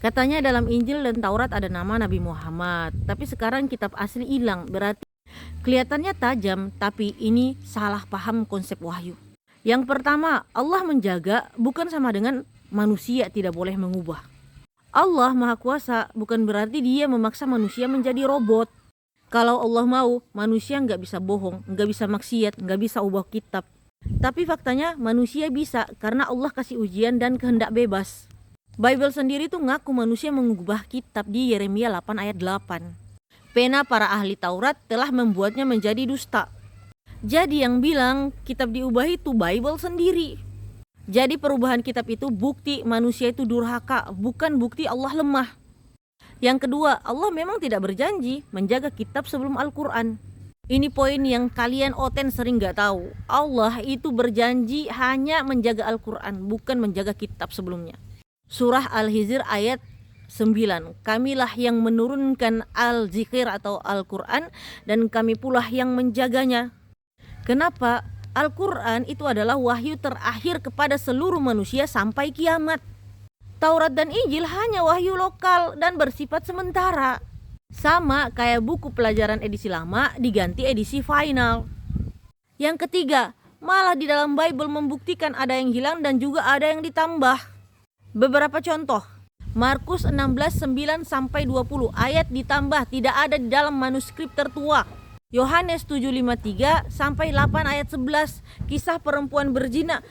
Katanya dalam Injil dan Taurat ada nama Nabi Muhammad, tapi sekarang kitab asli hilang. Berarti kelihatannya tajam, tapi ini salah paham konsep wahyu. Yang pertama, Allah menjaga bukan sama dengan manusia tidak boleh mengubah. Allah Maha Kuasa bukan berarti dia memaksa manusia menjadi robot. Kalau Allah mau, manusia nggak bisa bohong, nggak bisa maksiat, nggak bisa ubah kitab. Tapi faktanya manusia bisa karena Allah kasih ujian dan kehendak bebas. Bible sendiri tuh ngaku manusia mengubah kitab di Yeremia 8 ayat 8. Pena para ahli Taurat telah membuatnya menjadi dusta. Jadi yang bilang kitab diubah itu Bible sendiri. Jadi perubahan kitab itu bukti manusia itu durhaka, bukan bukti Allah lemah. Yang kedua, Allah memang tidak berjanji menjaga kitab sebelum Al-Quran. Ini poin yang kalian oten sering gak tahu. Allah itu berjanji hanya menjaga Al-Quran, bukan menjaga kitab sebelumnya. Surah Al-Hijr ayat 9. Kamilah yang menurunkan Al-Zikr atau Al-Quran dan kami pula yang menjaganya. Kenapa? Al-Quran itu adalah wahyu terakhir kepada seluruh manusia sampai kiamat. Taurat dan Injil hanya wahyu lokal dan bersifat sementara. Sama kayak buku pelajaran edisi lama diganti edisi final. Yang ketiga, malah di dalam Bible membuktikan ada yang hilang dan juga ada yang ditambah. Beberapa contoh, Markus 16:9-20 ayat ditambah tidak ada di dalam manuskrip tertua. Yohanes 7:53-8 ayat 11 kisah perempuan berzina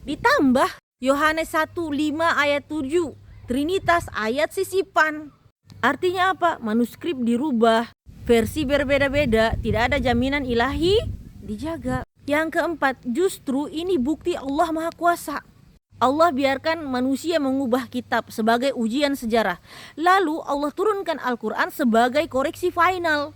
ditambah. Yohanes 1:5 ayat 7 Trinitas ayat sisipan. Artinya apa? Manuskrip dirubah, versi berbeda-beda, tidak ada jaminan ilahi dijaga. Yang keempat, justru ini bukti Allah Maha Kuasa. Allah biarkan manusia mengubah kitab sebagai ujian sejarah. Lalu Allah turunkan Al-Quran sebagai koreksi final.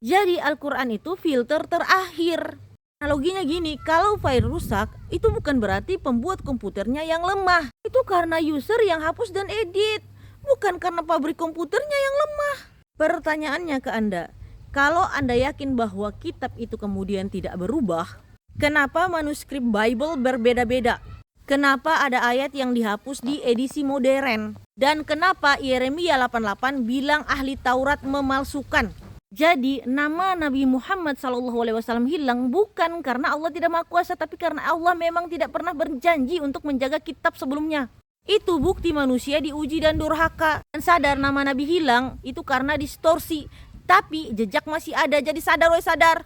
Jadi Al-Quran itu filter terakhir. Analoginya gini, kalau file rusak, itu bukan berarti pembuat komputernya yang lemah. Itu karena user yang hapus dan edit, bukan karena pabrik komputernya yang lemah. Pertanyaannya ke Anda, kalau Anda yakin bahwa kitab itu kemudian tidak berubah, kenapa manuskrip Bible berbeda-beda? Kenapa ada ayat yang dihapus di edisi modern? Dan kenapa Yeremia 88 bilang ahli Taurat memalsukan? Jadi nama Nabi Muhammad SAW hilang bukan karena Allah tidak Maha Kuasa, tapi karena Allah memang tidak pernah berjanji untuk menjaga kitab sebelumnya. Itu bukti manusia diuji dan durhaka. Dan sadar nama Nabi hilang itu karena distorsi. Tapi jejak masih ada, jadi sadar.